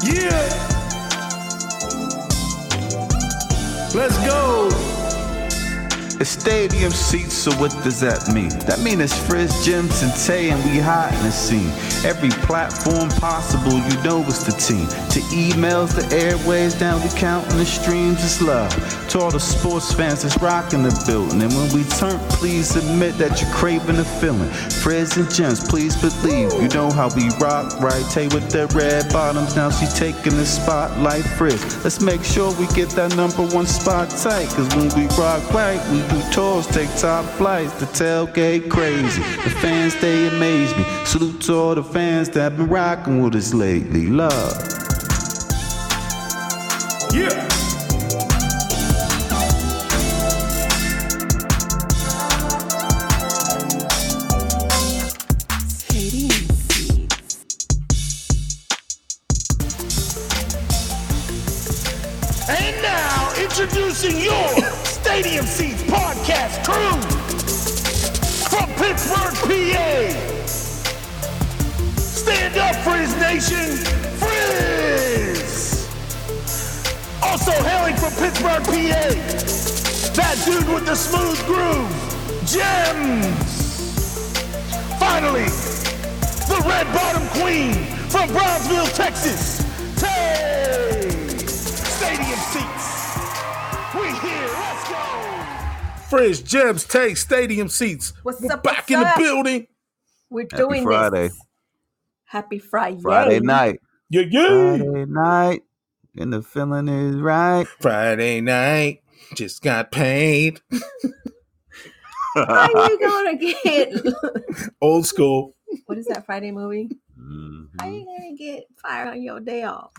Yeah. Let's go. It's stadium seats, so what does that mean? That mean it's Frizz, Gemz, and Tay, and we hot in the scene. Every platform possible, you know it's the team. To emails, the airways, down we counting the streams, it's love. To all the sports fans that's rocking the building. And when we turn, please admit that you're craving the feeling. Frizz and Gemz, please believe. You know how we rock, right? Tay with the red bottoms, now she taking the spotlight. Frizz, let's make sure we get that #1 spot tight. Cause when we rock right, we do tours, take top flights, the tailgate crazy. The fans, they amaze me. Salute to all the fans that been rocking with us lately. Love. Yeah. And now, introducing your Stadium Seats podcast crew from Pittsburgh, PA. Stand up, Frizz Nation, Frizz! Also hailing from Pittsburgh, PA, that dude with the smooth groove, Gemz! Finally, the red bottom queen from Brownsville, Texas, Tays! Stadium Seats, we here, let's go! Frizz, Gemz, Take, Stadium Seats. What's We're up? back in the building. We're Happy doing Friday. this. Happy Friday. Friday night. Yeah. Friday night. And the feeling is right. Friday night, just got paid. How you gonna get Old school. what is that Friday movie? Mhm. How you gonna get fired on your day off?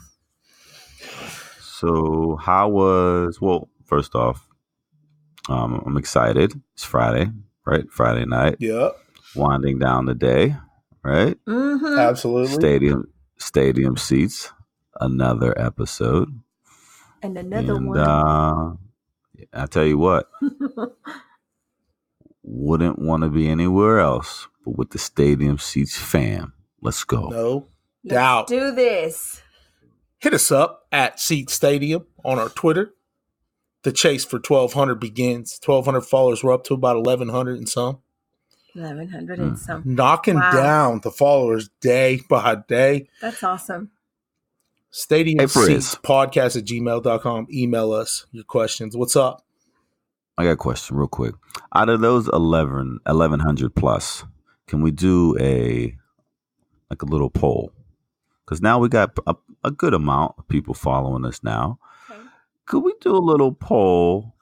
So first off, I'm excited. It's Friday, right? Friday night. Yep, Winding down the day, right? Mm-hmm. absolutely. Stadium seats. Another episode. And another And one. I tell you what, wouldn't want to be anywhere else but with the Stadium Seats fam. Let's go. No Let's doubt. do this. Hit us up at Seat Stadium on our Twitter. The chase for 1,200 begins. 1,200 followers. We're up to about 1,100 and some. 1,100 and some. Knocking Wow. down the followers day by day. That's awesome. Stadium Hey, Frizz. Seats podcast at gmail.com. Email us your questions. What's up? I got a question real quick. Out of those 1,100 plus, can we do a little poll? Because now we got a good amount of people following us now. Okay. Could we do a little poll?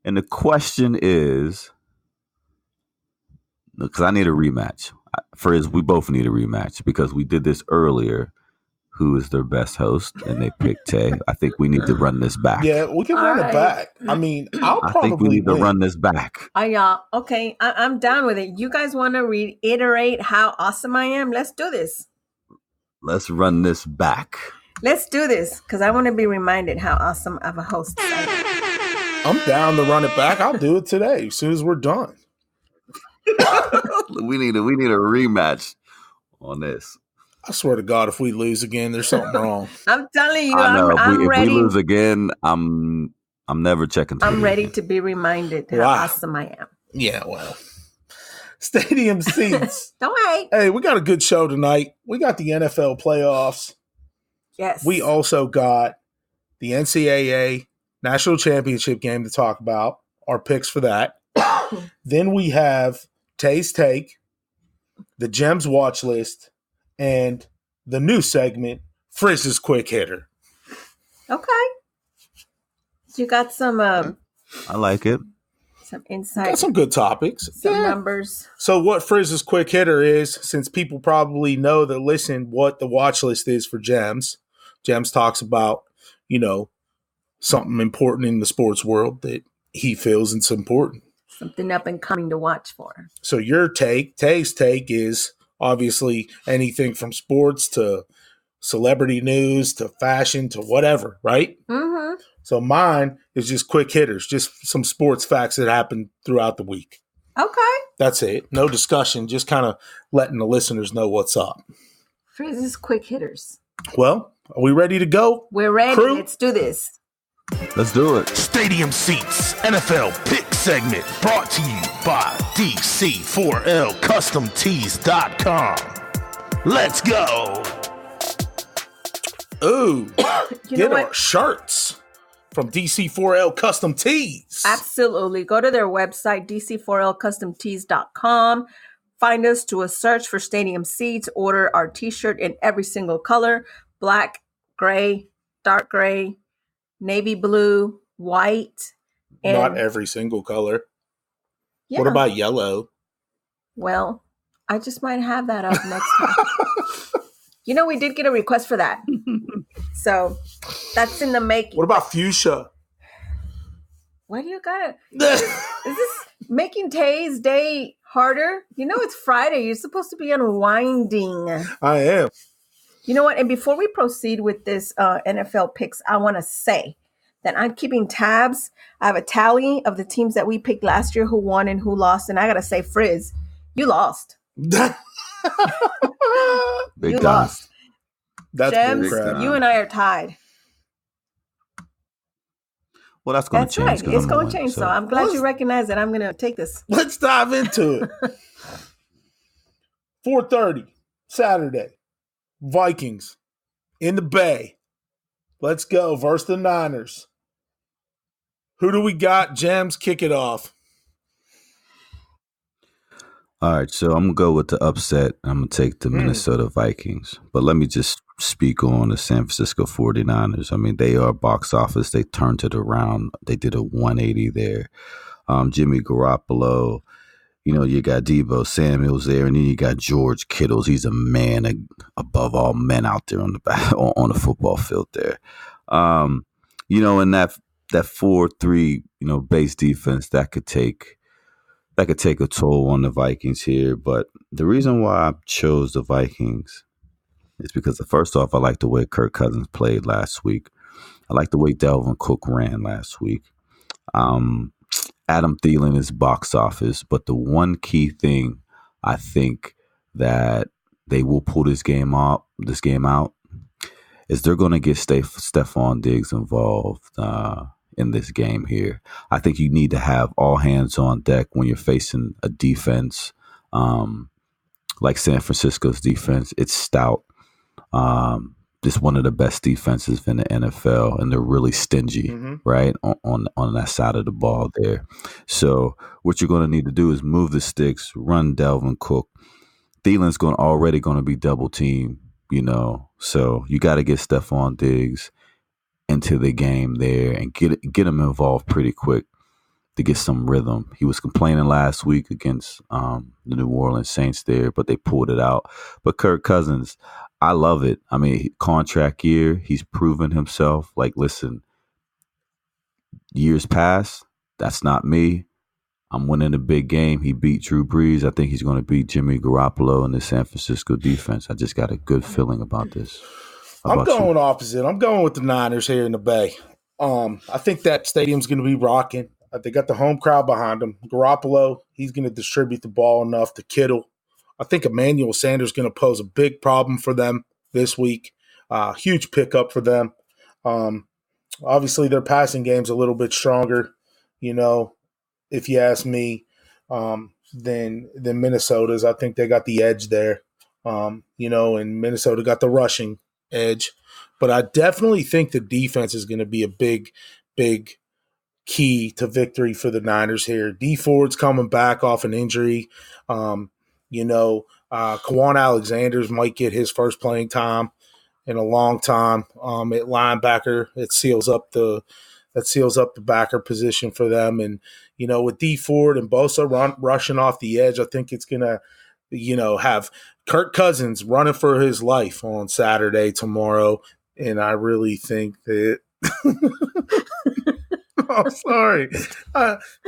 And the question is, because I need a rematch. Frizz, we both need a rematch because we did this earlier. Who is their best host? And they picked Tay. I think we need to run this back. Yeah, we can run it Alright. back. I mean, I'll I probably think we need to win. run this back. Okay. I'm down with it. You guys want to reiterate how awesome I am? Let's do this. Let's run this back. Let's do this because I want to be reminded how awesome of a host I am. I'm down to run it back. I'll do it today as soon as we're done. We need a rematch on this. I swear to God, if we lose again, there's something wrong. I'm telling you, I know. I'm if ready. we lose again, I'm never checking. I'm Twitter ready again. to be reminded how Wow. awesome I am. Yeah, well. Stadium Seats. Don't hate. Hey, we got a good show tonight. We got the NFL playoffs. Yes. We also got the NCAA National Championship game to talk about, our picks for that. Then we have Tays Take, the Gemz watch list, and the new segment, Frizzs Quick Hitter. Okay. You got some I like it. some insight, Got some good topics. some numbers. So what Frizz's Quick Hitter is, since people probably know that listen what the watch list is for Gemz. Gemz talks about, something important in the sports world that he feels it's important. Something up and coming to watch for. So your Tays Take is obviously anything from sports to celebrity news to fashion to whatever, right? Mm-hmm. So mine is just quick hitters, just some sports facts that happened throughout the week. Okay. That's it. No discussion, just kind of letting the listeners know what's up. Frizz's Quick Hitters. Well, are we ready to go? We're ready. Crew? Let's do this. Let's do it. Stadium Seats NFL Pick segment brought to you by DC4LCustomTees.com. Let's go. Ooh, You get know our what? shirts from DC4L Custom Tees. Absolutely. Go to their website, DC4LCustomTees.com. Find us, do a search for Stadium Seats. Order our t-shirt in every single color: black, gray, dark gray, navy blue, white. And Not every single color. yeah, What about yellow? well, I just might have that up next time. You know, we did get a request for that. So that's in the making. What about fuchsia? What do you got? Is this making Tay's day harder? You know, it's Friday. You're supposed to be unwinding. I am. You know what? And before we proceed with this NFL picks, I want to say that I'm keeping tabs. I have a tally of the teams that we picked last year, who won and who lost. And I got to say, Frizz, you lost. Big You time. lost. That's Gemz, bullcrap. you and I are tied. Well, that's going to That's change. right. 'cause It's I'm going the to change. winner, So I'm glad you recognize that. I'm going to take this. Let's dive into it. 4:30 Saturday. Vikings in the Bay. Let's go versus the Niners. Who do we got? Gemz, kick it off. All right, so I'm going to go with the upset. I'm going to take the Minnesota Vikings. But let me just speak on the San Francisco 49ers. I mean, they are box office. They turned it around. They did a 180 there. Jimmy Garoppolo, you know, you got Deebo Samuel's there, and then you got George Kittles. He's a man above all men out there on the football field there. You know, and that 4-3, you know, base defense that could take a toll on the Vikings here. But the reason why I chose the Vikings is because, first off, I like the way Kirk Cousins played last week. I like the way Dalvin Cook ran last week. Adam Thielen is box office, but the one key thing I think that they will pull this game out is they're going to get Stephon Diggs involved in this game here. I think you need to have all hands on deck when you're facing a defense like San Francisco's defense. It's stout. Just one of the best defenses in the NFL, and they're really stingy, right, on that side of the ball there. So what you're going to need to do is move the sticks, run Dalvin Cook. Thielen's already going to be double teamed, you know. So you got to get Stephon Diggs into the game there and get him involved pretty quick to get some rhythm. He was complaining last week against the New Orleans Saints there, but they pulled it out. But Kirk Cousins, I love it. I mean, contract year, he's proven himself. Like, listen, years past, that's not me. I'm winning a big game. He beat Drew Brees. I think he's going to beat Jimmy Garoppolo in the San Francisco defense. I just got a good feeling about this. I'm going opposite. I'm going with the Niners here in the Bay. I think that stadium's going to be rocking. They got the home crowd behind them. Garoppolo, he's going to distribute the ball enough to Kittle. I think Emmanuel Sanders is going to pose a big problem for them this week. Huge pickup for them. Obviously, their passing game's a little bit stronger, you know, if you ask me, than Minnesota's. I think they got the edge there, you know, and Minnesota got the rushing edge. But I definitely think the defense is going to be a big, big key to victory for the Niners here. D Ford's coming back off an injury. You know, Kwan Alexander's might get his first playing time in a long time at linebacker. It seals up the backer position for them. And, you know, with D Ford and Bosa rushing off the edge, I think it's going to, you know, have Kirk Cousins running for his life on Saturday tomorrow. And I really think that – oh, sorry.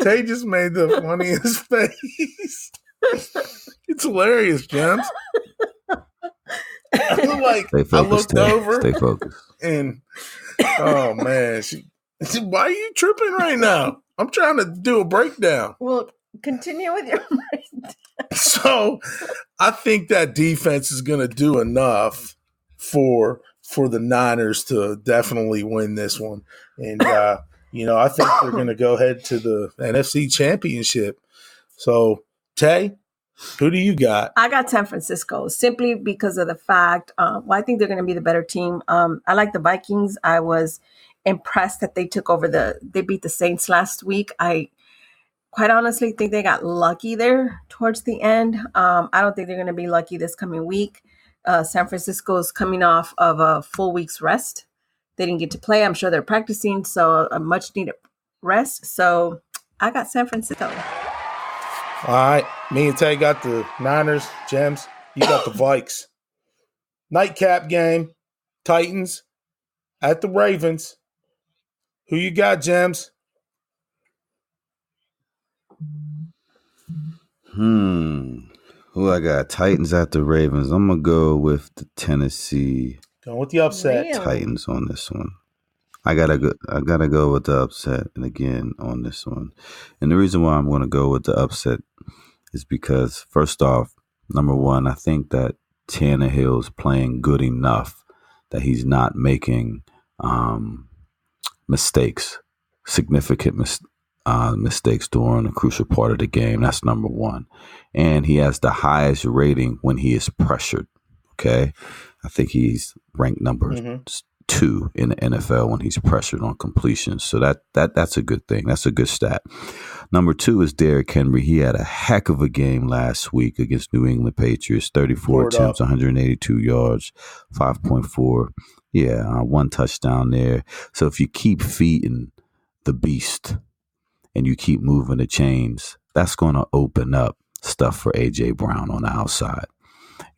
Tay just made the funniest face. It's hilarious, Gemz. I looked over. Stay focused. And, oh, man. Why are you tripping right now? I'm trying to do a breakdown. Well, continue with your breakdown. So, I think that defense is going to do enough for for the Niners to definitely win this one. And, I think they're going to go ahead to the NFC Championship. So, Tay, who do you got? I got San Francisco simply because of the fact, I think they're going to be the better team. I like the Vikings. I was impressed that they took over they beat the Saints last week. I quite honestly think they got lucky there towards the end. I don't think they're going to be lucky this coming week. San Francisco is coming off of a full week's rest. They didn't get to play. I'm sure they're practicing, so a much needed rest. So I got San Francisco. All right. Me and Tay got the Niners. Gemz, you got the Vikes. Nightcap game. Titans at the Ravens. Who you got, Gemz? Who I got? Titans at the Ravens. I'm gonna go with the Tennessee. Going with the upset. Really? Titans on this one. I gotta go with the upset, and again on this one. And the reason why I'm gonna go with the upset is because, first off, number one, I think that Tannehill's playing good enough that he's not making mistakes, significant mistakes during a crucial part of the game. That's number one. And he has the highest rating when he is pressured. Okay. I think he's ranked number 2 in the NFL when he's pressured on completions. So that's a good thing. That's a good stat. Number 2 is Derrick Henry. He had a heck of a game last week against New England Patriots. 34 attempts, 182 yards, 5.4. Yeah, 1 touchdown there. So if you keep feeding the beast and you keep moving the chains, that's going to open up stuff for A.J. Brown on the outside.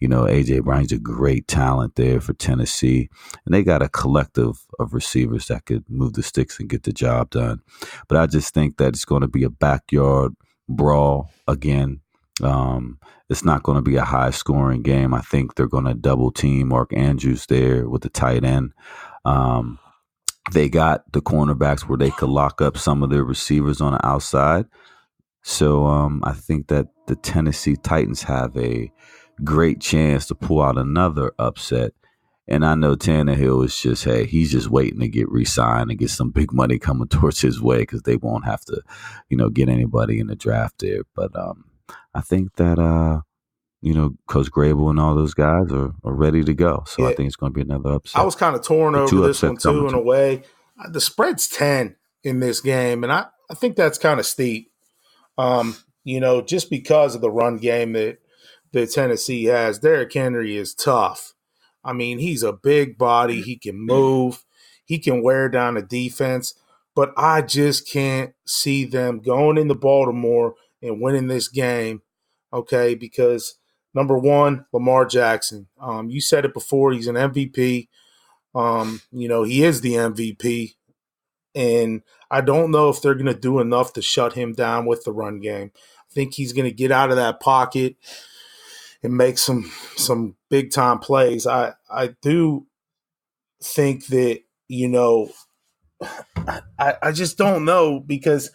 A.J. Brown's a great talent there for Tennessee, and they got a collective of receivers that could move the sticks and get the job done. But I just think that it's going to be a backyard brawl again. It's not going to be a high-scoring game. I think they're going to double-team Mark Andrews there with the tight end. They got the cornerbacks where they could lock up some of their receivers on the outside. So I think that the Tennessee Titans have a great chance to pull out another upset. And I know Tannehill is he's just waiting to get re-signed and get some big money coming towards his way because they won't have to, get anybody in the draft there. But I think that, Coach Grable and all those guys are ready to go. So I think it's going to be another upset. I was kind of torn over this one too in a way. The spread's 10 in this game, and I think that's kind of steep. Just because of the run game that Tennessee has. Derrick Henry is tough. I mean, he's a big body. He can move. He can wear down a defense. But I just can't see them going into Baltimore and winning this game, okay, because, number one, Lamar Jackson. You said it before. He's an MVP. He is the MVP. And I don't know if they're going to do enough to shut him down with the run game. I think he's going to get out of that pocket and make some big time plays. I do think that, I just don't know, because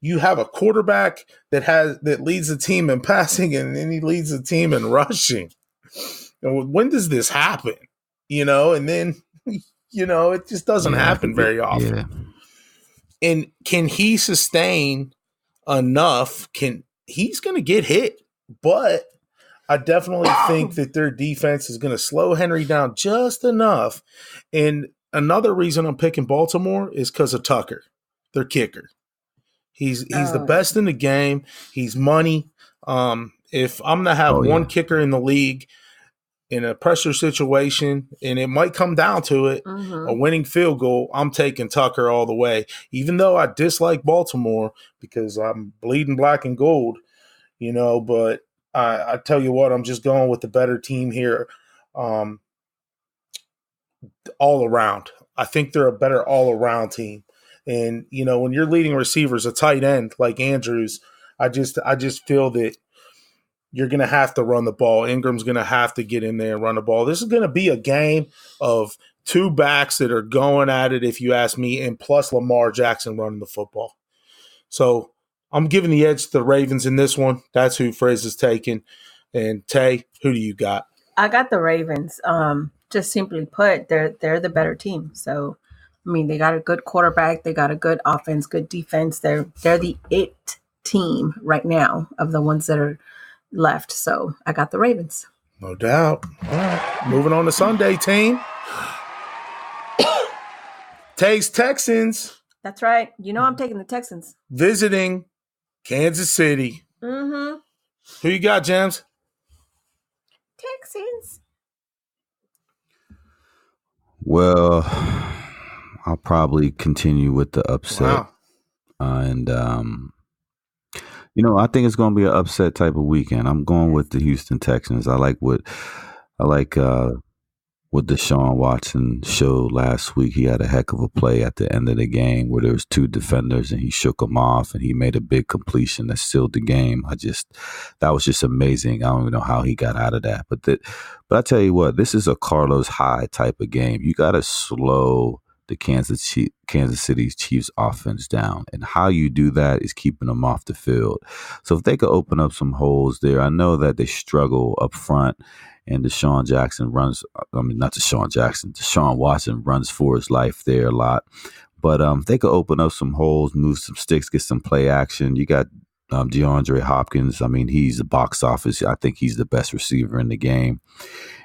you have a quarterback that leads the team in passing and then he leads the team in rushing. And when does this happen? And then it just doesn't happen very often. Yeah. And can he sustain enough? He's going to get hit, but I definitely think that their defense is going to slow Henry down just enough. And another reason I'm picking Baltimore is because of Tucker, their kicker. He's the best in the game. He's money. If I'm going to have one kicker in the league in a pressure situation, and it might come down to it, a winning field goal, I'm taking Tucker all the way. Even though I dislike Baltimore because I'm bleeding black and gold, but I tell you what, I'm just going with the better team here all around. I think they're a better all-around team. And, when you're leading receivers, a tight end like Andrews, I just feel that you're going to have to run the ball. Ingram's going to have to get in there and run the ball. This is going to be a game of two backs that are going at it, if you ask me, and plus Lamar Jackson running the football. So I'm giving the edge to the Ravens in this one. That's who Frizz is taking. And Tay, who do you got? I got the Ravens. Just simply put, they're the better team. So, I mean, they got a good quarterback, they got a good offense, good defense. They're the it team right now of the ones that are left. So, I got the Ravens. No doubt. All right. Moving on to Sunday, team. Tays Texans. That's right. You know I'm taking the Texans. Visiting Kansas City. Mm-hmm. Who you got, Gemz? Texans. Well, I'll probably continue with the upset. Wow. I think it's going to be an upset type of weekend. I'm going with the Houston Texans. I like what Deshaun Watson showed last week. He had a heck of a play at the end of the game where there was two defenders and he shook them off and he made a big completion that sealed the game. That was just amazing. I don't even know how he got out of that. But I tell you what, this is a Carlos Hyde type of game. You got to slow the Kansas City Chiefs offense down. And how you do that is keeping them off the field. So if they could open up some holes there, I know that they struggle up front and Deshaun Watson runs for his life there a lot. But if they could open up some holes, move some sticks, get some play action. You got DeAndre Hopkins. I mean, he's the box office. I think he's the best receiver in the game.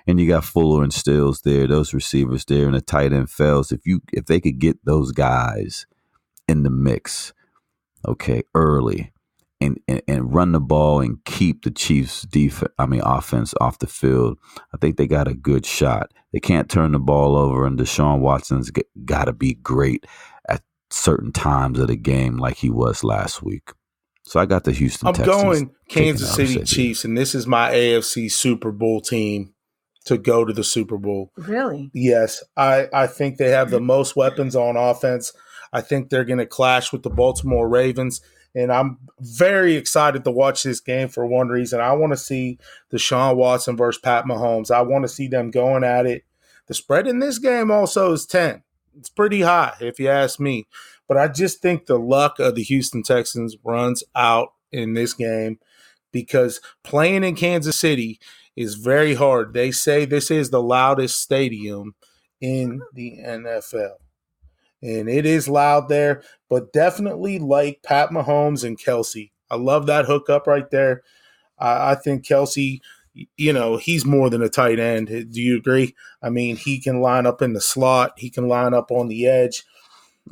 And you got Fuller and Stills there, those receivers there, and the tight end Fells. If they could get those guys in the mix, okay, early, and run the ball and keep the Chiefs' offense off the field, I think they got a good shot. They can't turn the ball over, and Deshaun Watson's got to be great at certain times of the game like he was last week. So I got the Houston Texans. I'm going Kansas City Chiefs, and this is my AFC Super Bowl team to go to the Super Bowl. Really? Yes. I think they have the most weapons on offense. I think they're going to clash with the Baltimore Ravens, and I'm very excited to watch this game for one reason. I want to see Deshaun Watson versus Pat Mahomes. I want to see them going at it. The spread in this game also is 10. It's pretty high, if you ask me. But I just think the luck of the Houston Texans runs out in this game because playing in Kansas City is very hard. They say this is the loudest stadium in the NFL. And it is loud there, but definitely like Pat Mahomes and Kelsey. I love that hookup right there. I think Kelsey, he's more than a tight end. Do you agree? I mean, he can line up in the slot. He can line up on the edge.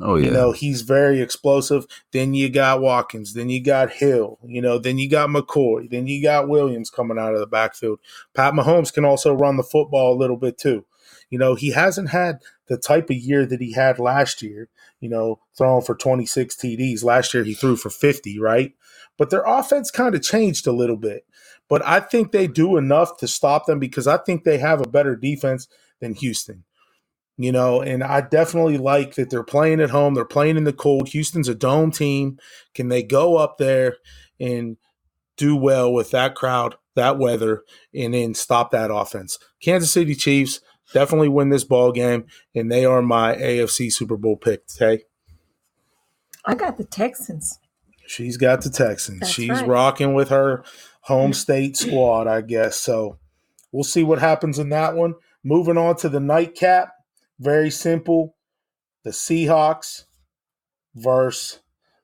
Oh, yeah. He's very explosive. Then you got Watkins. Then you got Hill. Then you got McCoy. Then you got Williams coming out of the backfield. Pat Mahomes can also run the football a little bit too. He hasn't had the type of year that he had last year, throwing for 26 TDs. Last year he threw for 50, right? But their offense kind of changed a little bit. But I think they do enough to stop them because I think they have a better defense than Houston. And I definitely like that they're playing at home. They're playing in the cold. Houston's a dome team. Can they go up there and do well with that crowd, that weather, and then stop that offense? Kansas City Chiefs definitely win this ball game, and they are my AFC Super Bowl pick today. I got the Texans. She's got the Texans. That's She's right. Rocking with her home state squad, I guess. So we'll see what happens in that one. Moving on to the nightcap. Very simple. The Seahawks versus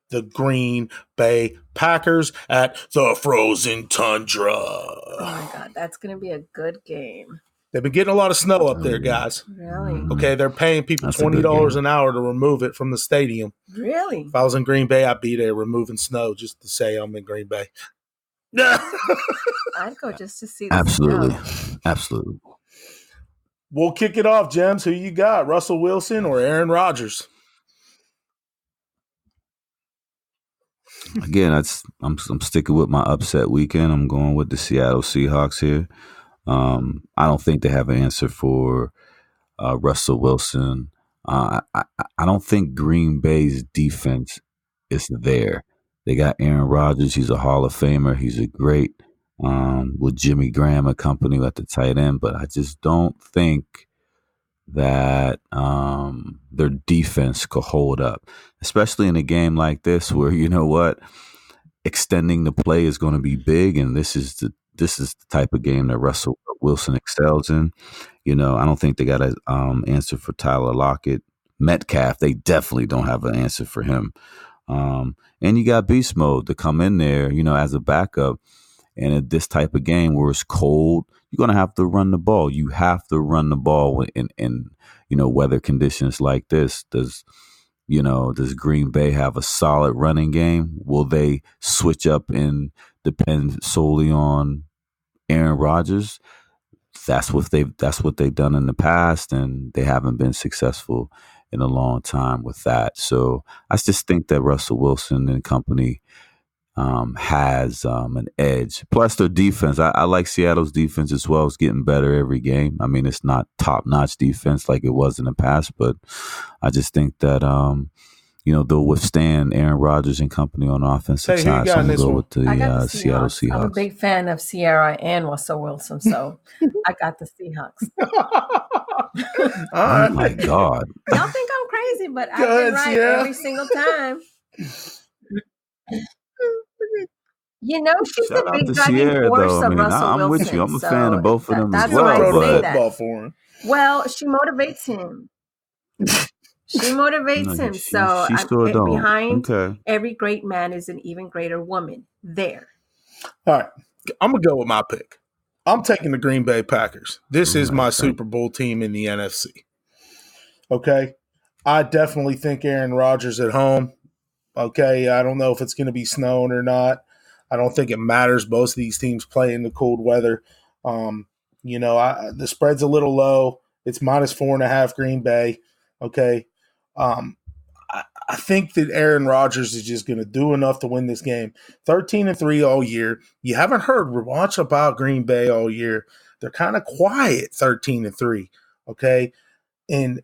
the Green Bay Packers at the Frozen Tundra. Oh, my God. That's going to be a good game. They've been getting a lot of snow up there, guys. Really? Okay, they're paying people That's a good $20 game. an hour to remove it from the stadium. Really? If I was in Green Bay, I'd be there removing snow just to say I'm in Green Bay. I'd go just to see the Absolutely. snow. Absolutely. We'll kick it off, Gemz. Who you got, Russell Wilson or Aaron Rodgers? Again, I'm sticking with my upset weekend. I'm going with the Seattle Seahawks here. I don't think they have an answer for Russell Wilson. I don't think Green Bay's defense is there. They got Aaron Rodgers. He's a Hall of Famer. He's a great with Jimmy Graham and company at the tight end, but I just don't think that their defense could hold up, especially in a game like this where, extending the play is going to be big, and this is this is the type of game that Russell Wilson excels in. I don't think they got an answer for Tyler Lockett. Metcalf, they definitely don't have an answer for him. And you got beast mode to come in there, as a backup. And in this type of game where it's cold, you're going to have to run the ball. You have to run the ball in weather conditions like this. Does Green Bay have a solid running game? Will they switch up and depend solely on Aaron Rodgers? That's what they've done in the past, and they haven't been successful in a long time with that. So I just think that Russell Wilson and company has an edge. Plus their defense. I like Seattle's defense as well. It's getting better every game. I mean, it's not top-notch defense like it was in the past, but I just think that they'll withstand Aaron Rodgers and company on the offensive side. So I'm going to go with the Seattle Seahawks. I'm a big fan of Sierra and Russell Wilson, so I got the Seahawks. Oh my God. Y'all think I'm crazy, but I've been right every single time. She's Shout a big out to driving Sierra, force though. of Russell I'm Wilson. with you. I'm a fan of both of them as that's well. why I say But that. Well, she motivates him. She motivates him. So she still don't. Behind Okay. every great man is an even greater woman. There. All right. I'm going to go with my pick. I'm taking the Green Bay Packers. This is my Super Bowl team in the NFC. Okay? I definitely think Aaron Rodgers at home. Okay? I don't know if it's going to be snowing or not. I don't think it matters. Both of these teams play in the cold weather. The spread's a little low. It's -4.5 Green Bay. Okay? I think that Aaron Rodgers is just going to do enough to win this game. 13-3 all year. You haven't heard much about Green Bay all year. They're kind of quiet, 13-3. Okay, and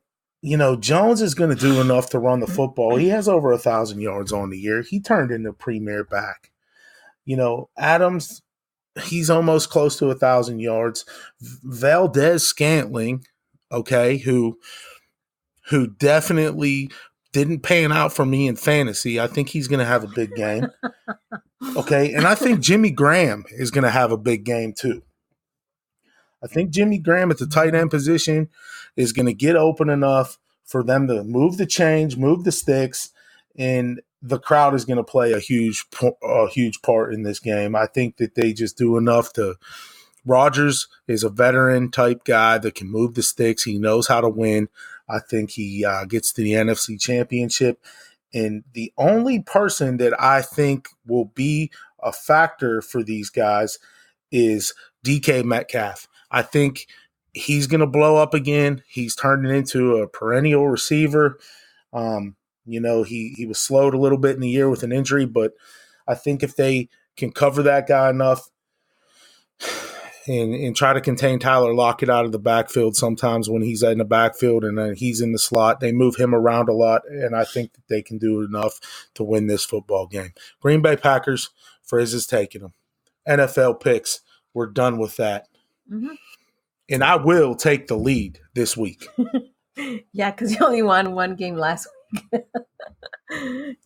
Jones is going to do enough to run the football. He has over 1,000 yards on the year. He turned into premier back. Adams, he's almost close to 1,000 yards. Valdez-Scantling, okay, who definitely didn't pan out for me in fantasy. I think he's going to have a big game. Okay, and I think Jimmy Graham is going to have a big game too. I think Jimmy Graham at the tight end position is going to get open enough for them to move the chains, move the sticks, and the crowd is going to play a huge part in this game. I think that they just do enough to – Rodgers is a veteran type guy that can move the sticks. He knows how to win. I think he gets to the NFC Championship. And the only person that I think will be a factor for these guys is DK Metcalf. I think he's going to blow up again. He's turning into a perennial receiver. He was slowed a little bit in the year with an injury, but I think if they can cover that guy enough and try to contain Tyler Lockett out of the backfield sometimes when he's in the backfield and then he's in the slot, they move him around a lot, and I think that they can do enough to win this football game. Green Bay Packers, Frizz is taking them. NFL picks, we're done with that. Mm-hmm. And I will take the lead this week. Yeah, because you only won one game last week.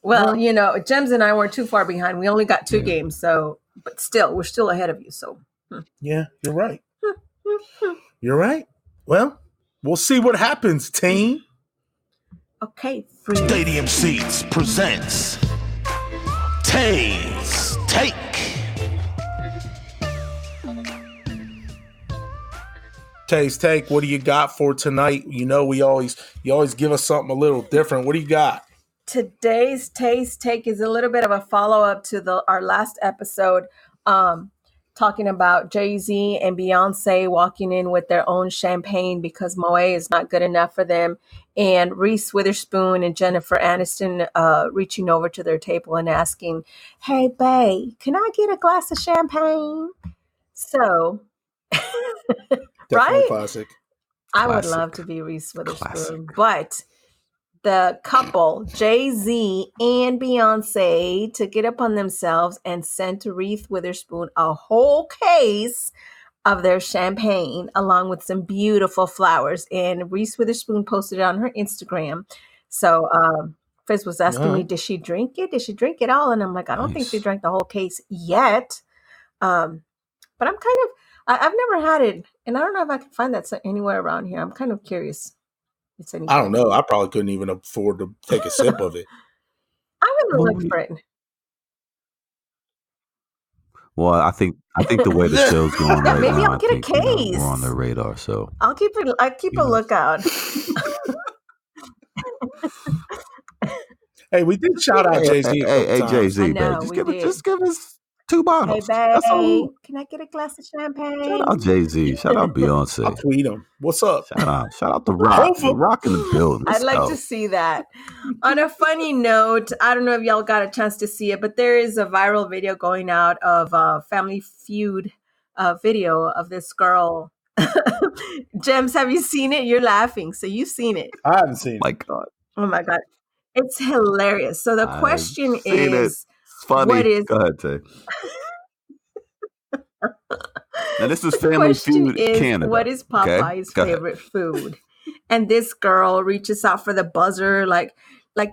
Well, Gemz and I weren't too far behind. We only got 2 games, but still, we're still ahead of you. So, yeah, you're right. You're right. Well, we'll see what happens, team. Okay. Stadium Seats presents Tays Take. Tays Take, what do you got for tonight? You always give us something a little different. What do you got? Today's Tays Take is a little bit of a follow-up to our last episode, talking about Jay-Z and Beyonce walking in with their own champagne because Moët is not good enough for them, and Reese Witherspoon and Jennifer Aniston reaching over to their table and asking, "Hey, babe, can I get a glass of champagne?" So... Definitely right? classic. I would love to be Reese Witherspoon, but the couple, Jay-Z and Beyonce, took it upon themselves and sent to Reese Witherspoon a whole case of their champagne along with some beautiful flowers. And Reese Witherspoon posted it on her Instagram. So Frizz was asking me, did she drink it? Did she drink it all? And I'm like, I don't think she drank the whole case yet. But I'm kind of, I've never had it, and I don't know if I can find that anywhere around here. I'm kind of curious. It's any I don't know. I probably couldn't even afford to take a sip of it. I'm gonna look for it. Well, I think the way the show's going right Maybe now, I'll get a case. we're on their radar. So I'll keep a lookout. Hey, we did shout out Jay-Z. Hey, Jay-Z, know, babe. Just give us 2 bottles. Hey, That's all. can I get a glass of champagne? Shout out Jay-Z. Shout out Beyonce. I'll tweet him. What's up? Shout out The Rock. The Rock in the building. I'd like to see that. On a funny note, I don't know if y'all got a chance to see it, but there is a viral video going out of a Family Feud video of this girl. Gemz, have you seen it? You're laughing, so you've seen it. I haven't seen it. My God. Oh my God. It's hilarious. So the question is, it's funny. What is... Go ahead, Tay. Now this is Family Feud Canada. What is Popeye's favorite food? And this girl reaches out for the buzzer, like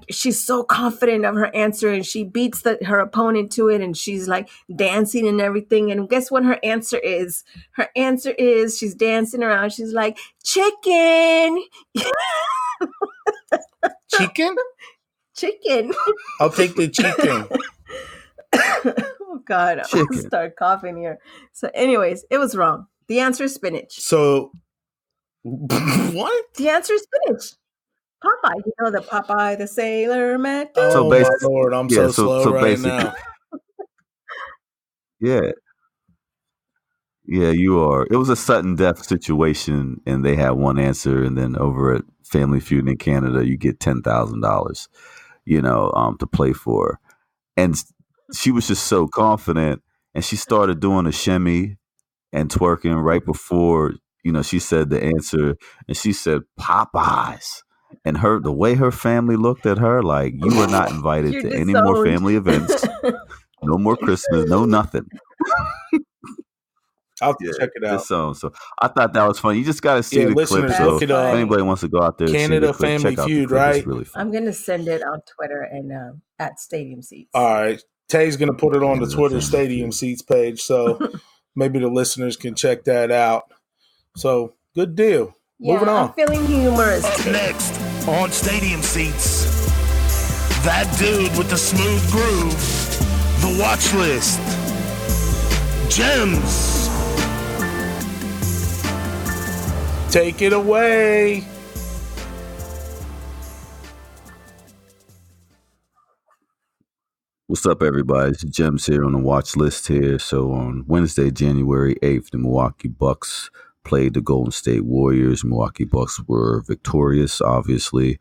she's so confident of her answer, and she beats her opponent to it, and she's like dancing and everything. And guess what her answer is? Her answer is, she's dancing around. She's like, chicken. Chicken? Chicken. I'll take the chicken. Oh God, I'll start coughing here. So anyways, it was wrong. The answer is spinach. So what? The answer is spinach. Popeye, you know the Popeye the Sailor Man. Oh my Lord, I'm so slow right now. Yeah, you are. It was a sudden death situation, and they had one answer, and then over at Family Feud in Canada, you get $10,000, to play for, and she was just so confident, and she started doing a shimmy and twerking right before, she said the answer, and she said Popeyes. And the way her family looked at her, like, you are not invited to any more family events, no more Christmas, no nothing. I'll check it out. So I thought that was funny. You just got to see the clip. So if anybody wants to go out there, Canada Family Feud, right? It's really fun. I'm gonna send it on Twitter and at Stadium Seats. All right, Tay's gonna put it on the Twitter Stadium Seats page, so maybe the listeners can check that out. So good deal. Yeah, moving on. I'm feeling humorous. Up next on Stadium Seats, that dude with the smooth groove, the watch list, Gemz. Take it away. What's up, everybody? It's Gemz here on the watch list here. So on Wednesday, January 8th, the Milwaukee Bucks played the Golden State Warriors. Milwaukee Bucks were victorious, obviously,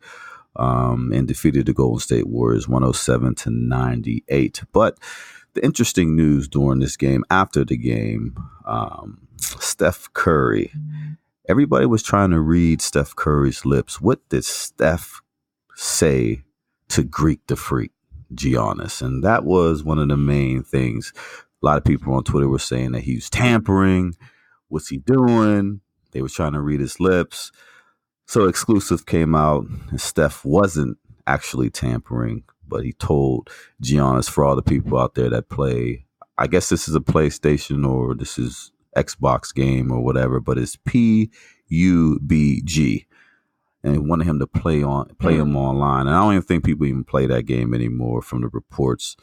and defeated the Golden State Warriors 107-98. But the interesting news during this game, after the game, Steph Curry, everybody was trying to read Steph Curry's lips. What did Steph say to Greek the Freak, Giannis? And that was one of the main things. A lot of people on Twitter were saying that he was tampering. What's he doing? They were trying to read his lips. So exclusive came out, and Steph wasn't actually tampering, but he told Giannis, for all the people out there that play, I guess this is a PlayStation or this is Xbox game or whatever, but it's PUBG, and he wanted him to play him online. And I don't even think people even play that game anymore from the reports.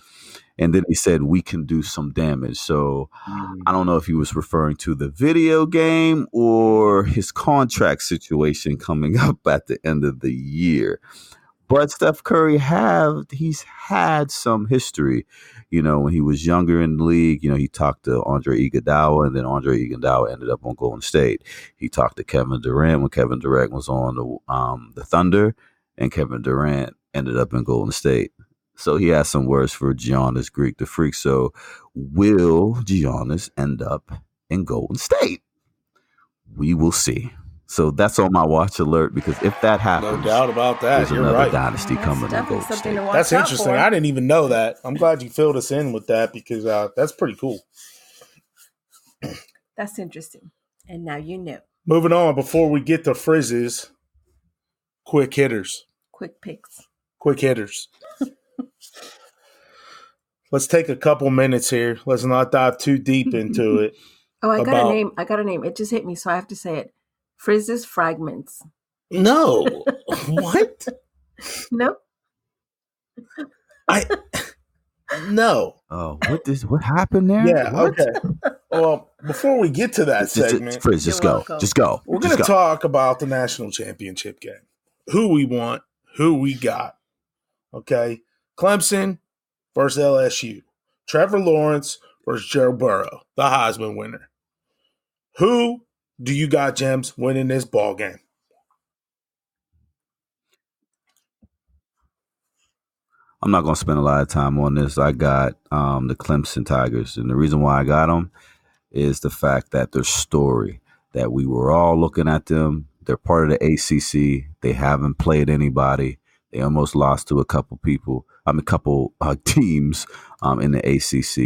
And then he said, we can do some damage. So I don't know if he was referring to the video game or his contract situation coming up at the end of the year. But Steph Curry he's had some history. When he was younger in the league, he talked to Andre Iguodala, and then Andre Iguodala ended up on Golden State. He talked to Kevin Durant when Kevin Durant was on the Thunder, and Kevin Durant ended up in Golden State. So he has some words for Giannis Greek the Freak. So will Giannis end up in Golden State? We will see. So that's on my watch alert, because if that happens, no doubt about that. There's You're another right. dynasty coming in Golden State. That's interesting. I didn't even know that. I'm glad you filled us in with that, because that's pretty cool. That's interesting. And now you know. Moving on, before we get to Frizzs, quick hitters. Quick picks. Quick hitters. Let's take a couple minutes here. Let's not dive too deep into it. Oh, I got a about name. I got a name. It just hit me, so I have to say it. Frizz's Fragments. no. What? No? I no. Oh, what happened there? Yeah, What? okay. Well, before we get to that segment, Frizz, just You're go. welcome. Just go. we're Just going to go. talk about the national championship game. Who we want, who we got. Okay? Clemson versus LSU. Trevor Lawrence versus Joe Burrow, the Heisman winner. Who do you got, Gemz, winning this ball game? I'm not going to spend a lot of time on this. I got the Clemson Tigers. And the reason why I got them is the fact that their story, that we were all looking at them. They're part of the ACC. They haven't played anybody. They almost lost to a couple teams in the ACC.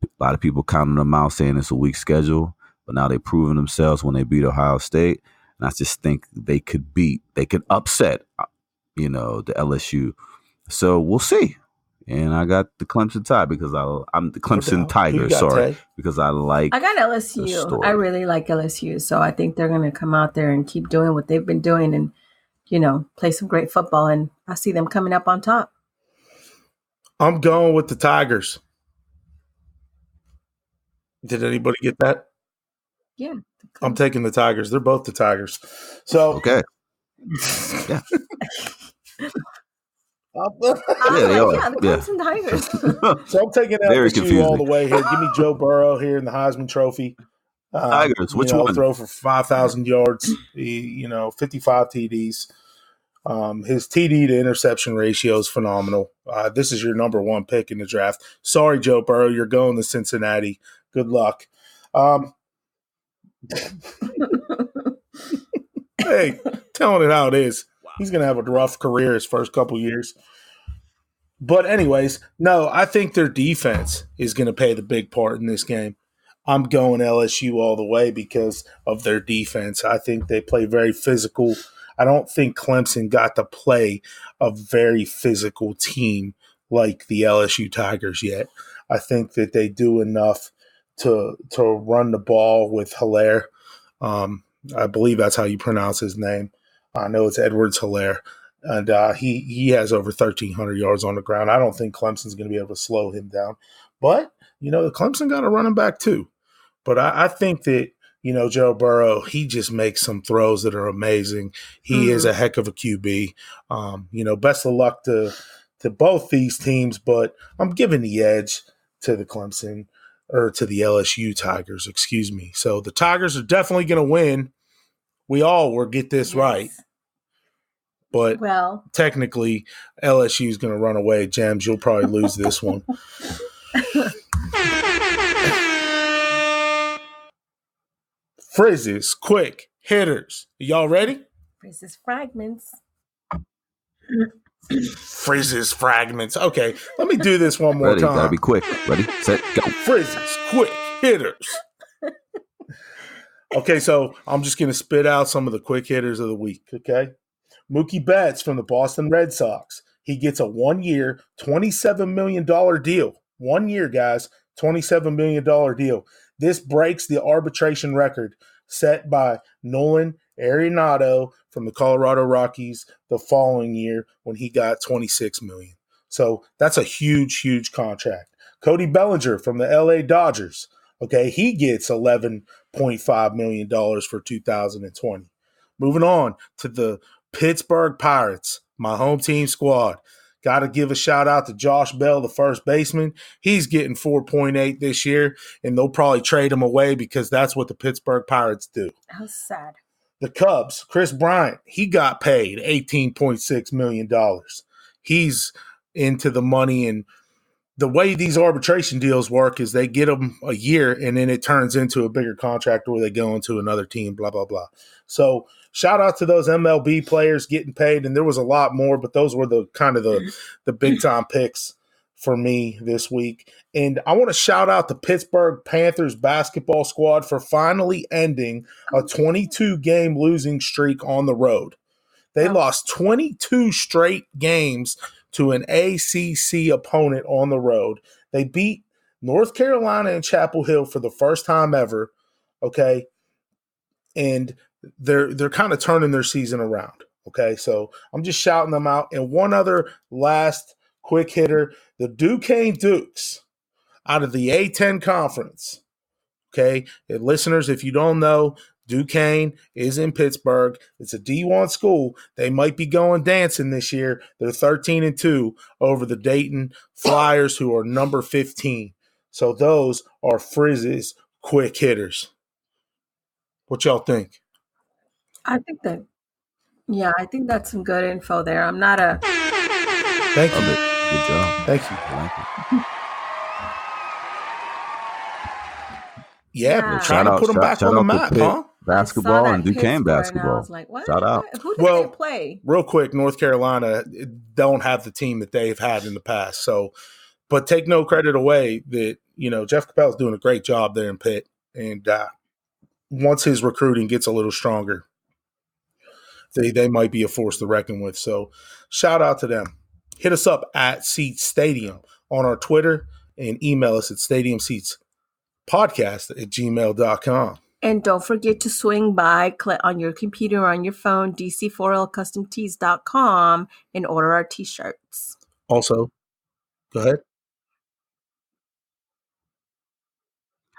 A lot of people counting them out saying it's a weak schedule, but now they've proven themselves when they beat Ohio State. And I just think they could upset, the LSU. So we'll see. And I got the Clemson Tide because I'm the Clemson Tigers. Sorry, because I got LSU. I really like LSU, so I think they're going to come out there and keep doing what they've been doing, and play some great football. And I see them coming up on top. I'm going with the Tigers. Did anybody get that? Yeah, I'm taking the Tigers. They're both the Tigers. So okay. Yeah. The Clemson Tigers. So I'm taking LSU all the way here. Give me Joe Burrow here in the Heisman Trophy. Tigers, which one? Throw for 5,000 yards, 55 TDs. His TD to interception ratio is phenomenal. This is your number one pick in the draft. Sorry, Joe Burrow, you're going to Cincinnati. Good luck. Hey, telling it how it is. He's going to have a rough career his first couple years. But anyways, no, I think their defense is going to play the big part in this game. I'm going LSU all the way because of their defense. I think they play very physical. I don't think Clemson got to play a very physical team like the LSU Tigers yet. I think that they do enough to run the ball with Hilaire. I believe that's how you pronounce his name. I know it's Edwards-Helaire, and he has over 1,300 yards on the ground. I don't think Clemson's going to be able to slow him down. But, Clemson got a running back too. But I think that, Joe Burrow, he just makes some throws that are amazing. He is a heck of a QB. Best of luck to both these teams, but I'm giving the edge to the Clemson or to the LSU Tigers, excuse me. So the Tigers are definitely going to win. We all will get this right. But technically, LSU is going to run away. Gemz, you'll probably lose this one. Frizzs Quick Hitters. Y'all ready? Frizz's Fragments. Frizz's Fragments. Okay, let me do this one more time. Gotta be quick. Ready, set, go. Frizzs Quick Hitters. Okay, so I'm just going to spit out some of the quick hitters of the week, okay? Mookie Betts from the Boston Red Sox. He gets a 1-year, $27 million deal. 1 year, guys, $27 million deal. This breaks the arbitration record set by Nolan Arenado from the Colorado Rockies the following year when he got $26 million. So that's a huge, huge contract. Cody Bellinger from the LA Dodgers. Okay, he gets $11.5 million for 2020. Moving on to the Pittsburgh Pirates, my home team squad. Got to give a shout out to Josh Bell, the first baseman. He's getting 4.8 this year, and they'll probably trade him away because that's what the Pittsburgh Pirates do. How sad. The Cubs, Chris Bryant, he got paid $18.6 million. He's into the money, and the way these arbitration deals work is they get them a year and then it turns into a bigger contract where they go into another team, blah, blah, blah. So shout out to those MLB players getting paid. And there was a lot more, but those were the kind of the big time picks for me this week. And I want to shout out the Pittsburgh Panthers basketball squad for finally ending a 22-game losing streak on the road. They lost 22 straight games to an ACC opponent on the road. They beat North Carolina and Chapel Hill for the first time ever. okay? And they're kind of turning their season around, okay? So I'm just shouting them out. And one other last quick hitter, the Duquesne Dukes out of the A10 Conference, okay? And listeners, if you don't know, Duquesne is in Pittsburgh. It's a D1 school. They might be going dancing this year. They're 13-2 over the Dayton Flyers, who are number 15. So those are Frizzs Quick Hitters. What y'all think? I think that's some good info there. I'm not a. Thank you. Good job. Thank you. I like it. Yeah, we're trying to put them back on the map, huh? Basketball and Duquesne basketball. I was like, what? Shout out. Who did they play? Real quick, North Carolina don't have the team that they've had in the past. So, but take no credit away that, Jeff Capel's doing a great job there in Pitt. And once his recruiting gets a little stronger, they might be a force to reckon with. So shout out to them. Hit us up at Seats Stadium on our Twitter and email us at stadiumseatspodcast@gmail.com. And don't forget to swing by on your computer or on your phone, dc4lcustomtees.com, and order our t-shirts. Also, go ahead.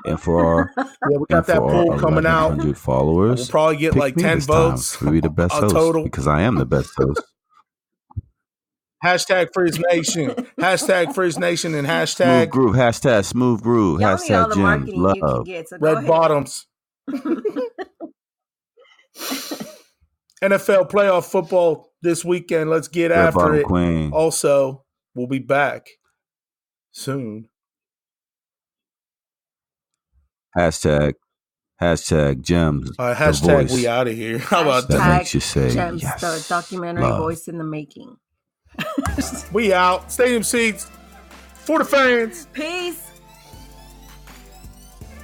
And for our we got that poll coming out. 100 followers, we'll probably get like 10 votes. We'll be the best host total. Because I am the best host. Hashtag Frizz Nation. Hashtag Frizz Nation and hashtag Smooth Groove. Hashtag Smooth Groove. Y'all hashtag Gemz. Love. Get, so Red Bottoms. NFL playoff football this weekend. Let's get Red after it. Queen. Also, we'll be back soon. Hashtag Gemz. Hashtag we out of here. How about that? that? Makes you say Gemz, yes. the documentary voice in the making. We out. Stadium seats for the fans. Peace.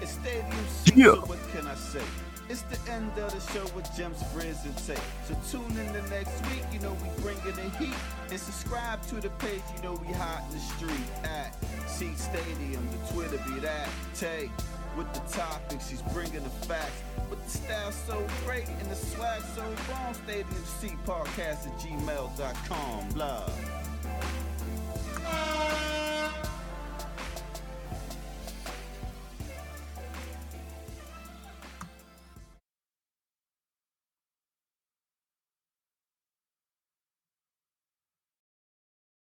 It's Stadium Seats. Yeah. So what can I say? It's the end of the show with Gemz, Frizz, and Tay. So tune in the next week. We bringing the heat. And subscribe to the page. We hot in the street at Seat Stadium. The Twitter be that Tay. With the topics, he's bringing the facts. With the style so great and the swag so wrong. Stadium Seat Podcast@gmail.com. Love.